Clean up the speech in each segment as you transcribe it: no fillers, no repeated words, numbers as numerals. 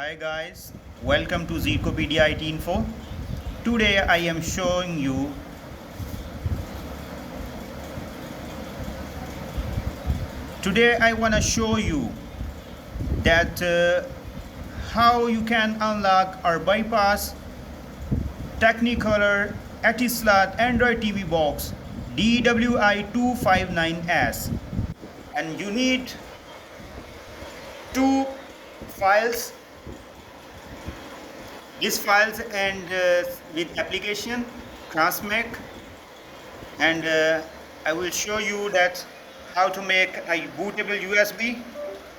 Hi guys, welcome to XiCoPedia IT Info. Today I am showing you Today I want to show you that how you can unlock or bypass Technicolor Etisalat Android TV box DWI259S, and you need two files. These files and with application Transmec, and I will show you that how to make a bootable USB.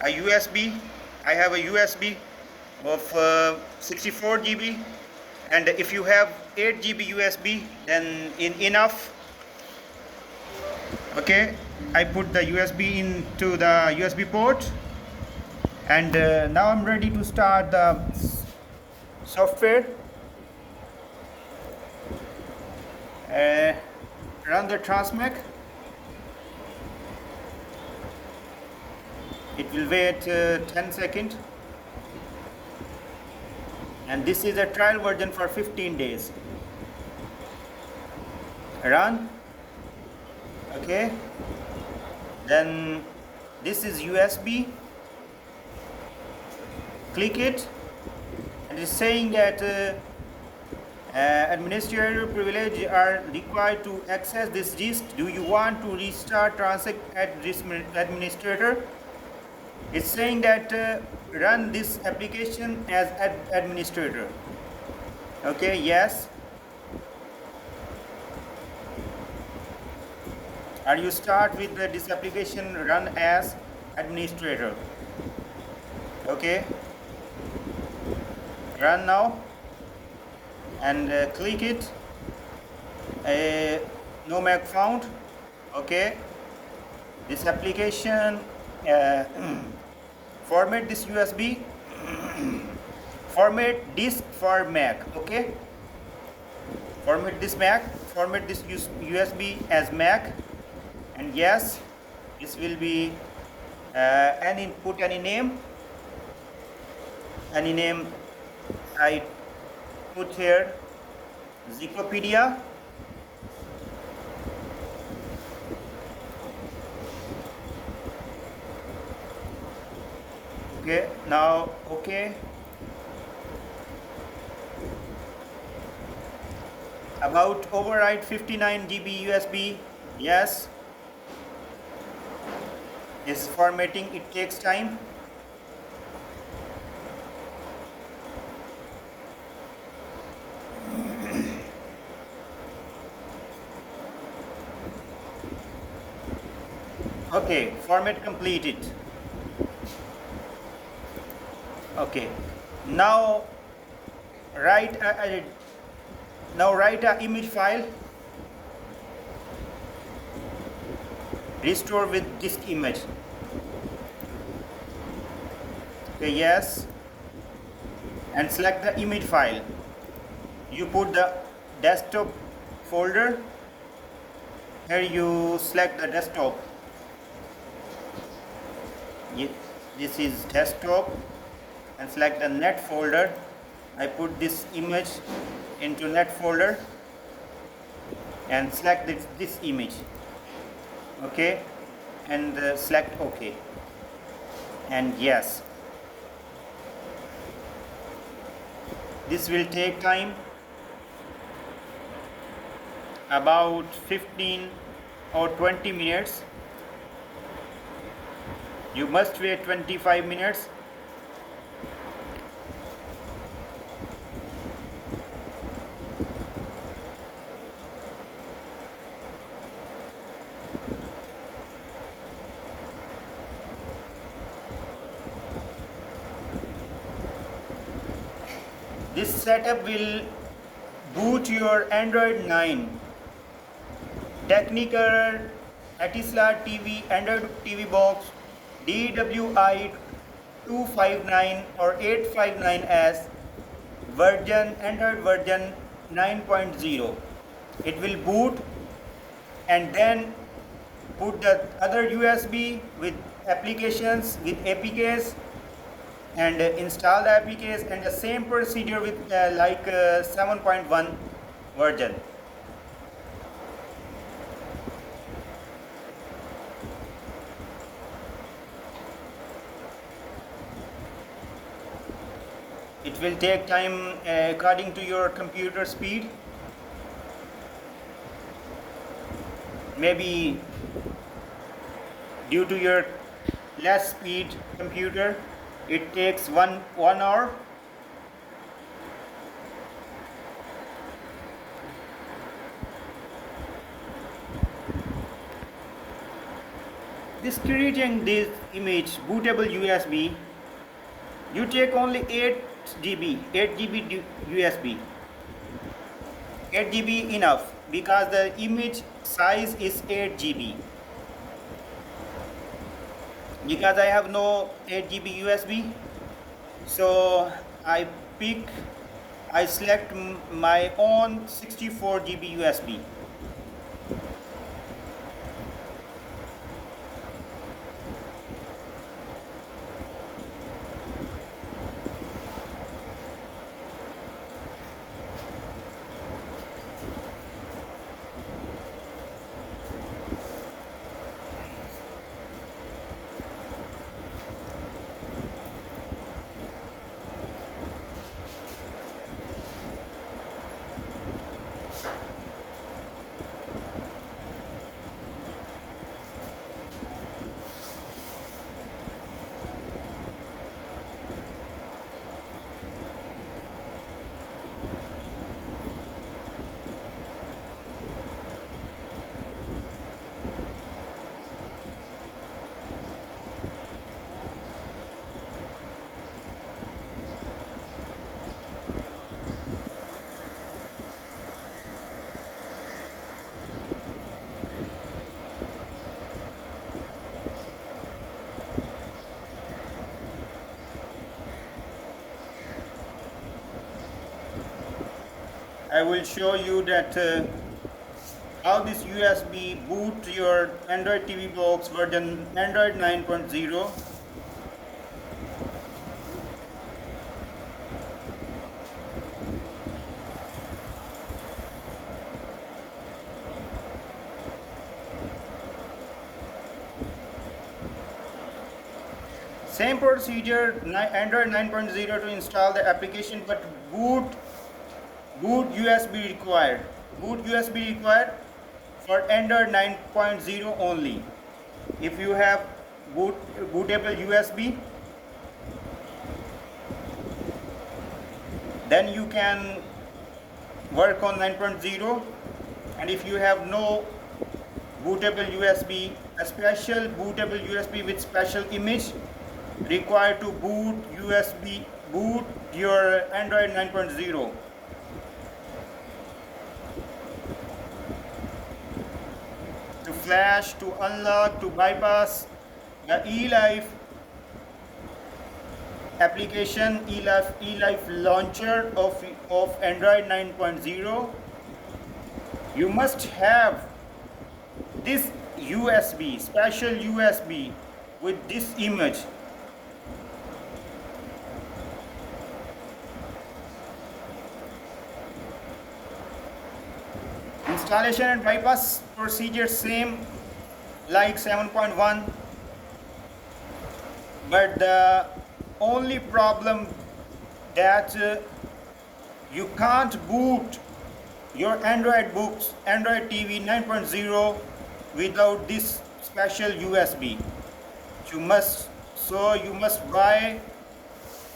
I have a USB of 64 GB, and if you have 8 GB USB, then enough. Okay, I put the USB into the USB port, and now I'm ready to start the software. Run the Transmec. It will wait 10 seconds, and this is a trial version for 15 days. Run. Okay, then this is USB. Click it, and it's saying that administrator privilege are required to access this disk. Do you want to restart Transmec at this administrator? It's saying that run this application as administrator. Okay, yes. Or you start with this application run as administrator. Okay, run now, and click it. No Mac found. Okay, this application format this USB, format disk for Mac. Okay, format this USB as Mac, and yes, this will be put any name I put here XiCoPedia. Okay, now okay. About override 59 GB USB. Yes. This formatting, it takes time. Okay, format completed. Okay, now write a image file. Restore with disk image. Okay, yes, and select the image file. You put the desktop folder. Here you select the desktop. This is desktop, and select the net folder. I put this image into net folder and select this image. Okay, and select OK, and yes. This will take time, about 15 or 20 minutes. You must wait 25 minutes. This setup will boot your Android 9, Technicolor Etisalat TV Android TV box DWI259 or 859S Android version 9.0. It will boot, and then put the other USB with applications, with APKs, and install the application, and the same procedure with 7.1 version. It will take time according to your computer speed. Maybe due to your less speed computer, it takes one hour. This creating this image bootable USB, you take only 8 GB USB. 8 GB enough because the image size is 8 GB. Because I have no 8 GB USB, so I select my own 64 GB USB. I will show you that how this USB boot your Android TV box version Android 9.0. Same procedure, Android 9.0 to install the application, but boot USB required. Boot USB required for Android 9.0 only. If you have bootable USB, then you can work on 9.0. And if you have no bootable USB, a special bootable USB with special image required to boot your Android 9.0. To flash, to unlock, to bypass the eLife application, eLife launcher of Android 9.0, you must have this USB, special USB with this image. Installation and bypass procedure same like 7.1, but the only problem that you can't boot your Android TV 9.0 without this special USB. You must buy,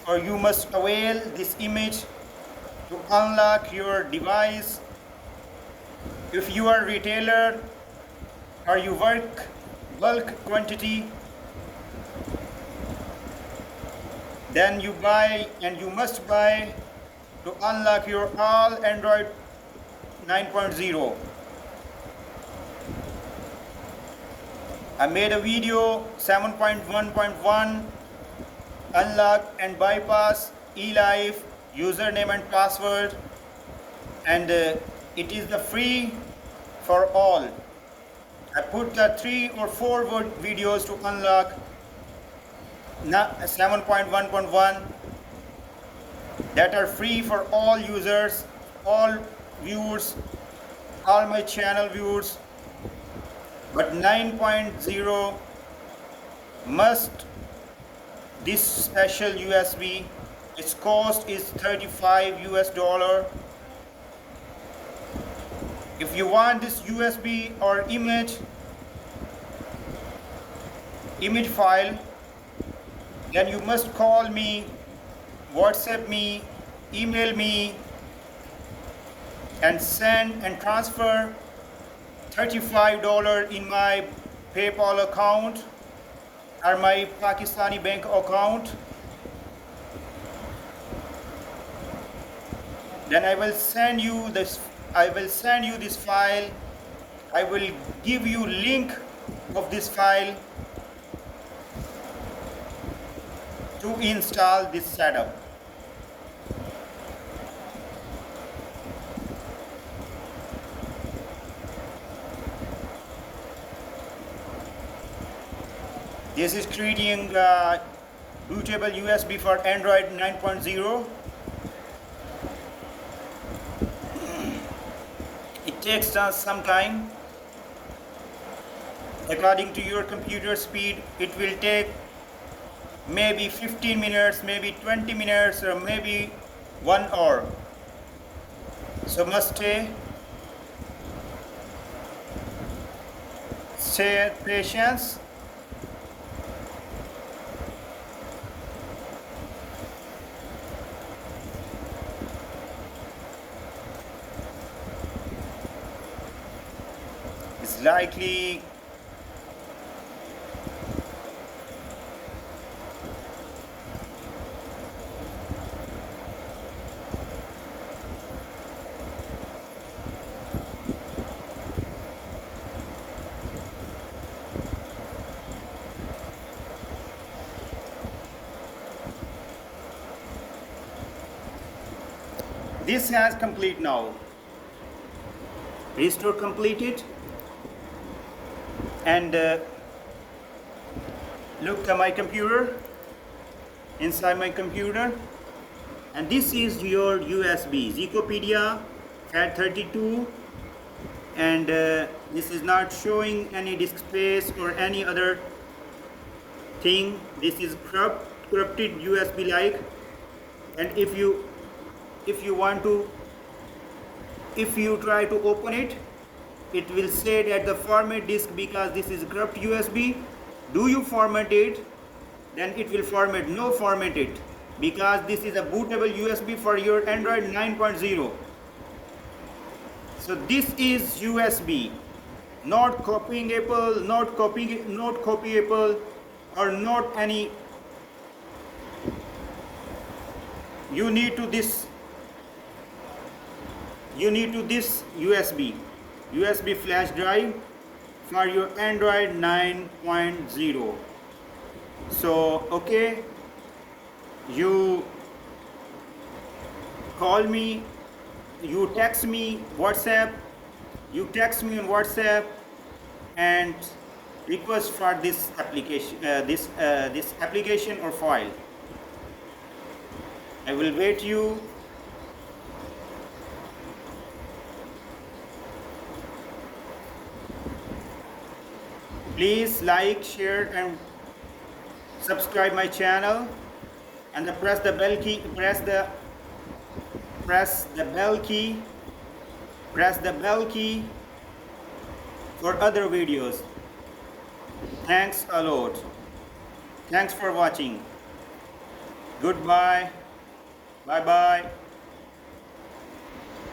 or you must avail this image to unlock your device. If you are a retailer or you work bulk quantity, then you must buy to unlock your all Android 9.0. I made a video 7.1.1 unlock and bypass eLife username and password, and it is the free for all. I put the 3 or 4 videos to unlock 7.1.1 that are free for all users, all viewers, all my channel viewers. But 9.0 must this special USB. Its cost is 35 US dollar. If you want this USB or image file, then you must call me, WhatsApp me, email me, and send and transfer $35 in my PayPal account or my Pakistani bank account. Then I will send you this file. I will give you link of this file to install this setup. This is creating bootable USB for Android 9.0. It takes some time. According to your computer speed, it will take maybe 15 minutes, maybe 20 minutes, or maybe 1 hour. So must stay patience. It's likely this has complete now. Restore completed, and look at my computer, inside my computer, and this is your USB XiCoPedia FAT32, and this is not showing any disk space or any other thing. This is corrupted USB like, and if you try to open it, it will say that the format disk because this is corrupt USB. Do you format it? Then it will format. No, format it, because this is a bootable USB for your Android 9.0. So this is USB, not copyable, not copyable, or not any. You need to this USB flash drive for your Android 9.0. So okay, you call me, you text me WhatsApp, and request for this application, this application or file. I will wait you. Please like, share, and subscribe my channel, and press the bell key. Press the bell key for other videos. Thanks a lot. Thanks for watching. Goodbye. Bye bye.